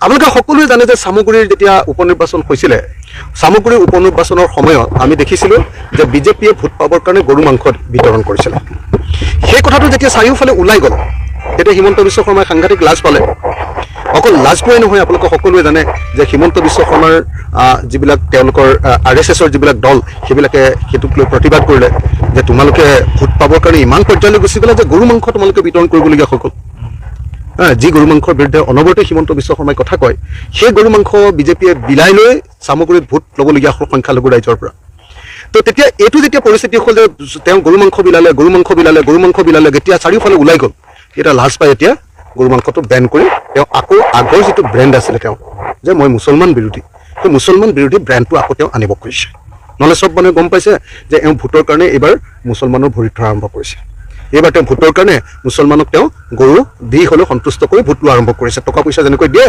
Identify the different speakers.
Speaker 1: আপোনালোকে সকলোৱে জানে যে চামগুৰিৰ যেতিয়া উপনিৰ্বাচন হৈছিলে, চামগুৰিৰ উপনিৰ্বাচনৰ সময়ত আমি দেখিছিলোঁ যে বিজেপিয়ে ভোট পাবৰ কাৰণে গৰু মাংস বিতৰণ কৰিছিলে। সেই কথাটো যেতিয়া চাৰিওফালে ওলাই গ'ল, তেতিয়া হিমন্ত বিশ্ব শৰ্মাই সাংঘাতিক লাজ পালে। অকল লাজ পোৱাই নহয়, আপোনালোকে সকলোৱে জানে যে হিমন্ত বিশ্ব শৰ্মাৰ যিবিলাক তেওঁলোকৰ RSSৰ যিবিলাক দল, সেইবিলাকে সেইটোক লৈ প্ৰতিবাদ কৰিলে যে তোমালোকে ভোট পাবৰ কাৰণে ইমান পৰ্যায়লৈ গুচি গ'লা যে গৰু মাংস তোমালোকে বিতৰণ কৰিবলগীয়া হৈ গ'ল। যি গৰু মাংসৰ বিৰুদ্ধে অনবৰতে হিমন্ত বিশ্ব শৰ্মাই কথা কয়, সেই গৰু মাংস বিজেপিয়ে বিলাই লৈ চামগুৰিত ভোট ল'বলগীয়া হ'ল সংখ্যালঘু ৰাইজৰ পৰা। তো তেতিয়া এইটো যেতিয়া পৰিস্থিতি হ'ল যে তেওঁ গৰু মাংস বিলালে, যেতিয়া চাৰিওফালে ওলাই গ'ল, এতিয়া লাজ পাই এতিয়া গৰু মাংসটো বেন কৰি তেওঁ আকৌ আগৰ যিটো ব্ৰেণ্ড আছিলে তেওঁ যে মই মুছলমান বিৰোধী, সেই মুছলমান বিৰোধী ব্ৰেণ্ডটো আকৌ তেওঁ আনিব খুজিছে। নহ'লে চব মানুহে গম পাইছে যে এওঁ ভোটৰ কাৰণে এইবাৰ মুছলমানৰ ভৰিত ধৰা আৰম্ভ কৰিছে। এইবাৰ তেওঁ ভোটৰ কাৰণে মুছলমানক তেওঁ গৰু দি হ'লেও সন্তুষ্ট কৰি ভোট লোৱা আৰম্ভ কৰিছে। টকা পইচা যেনেকৈ দিয়ে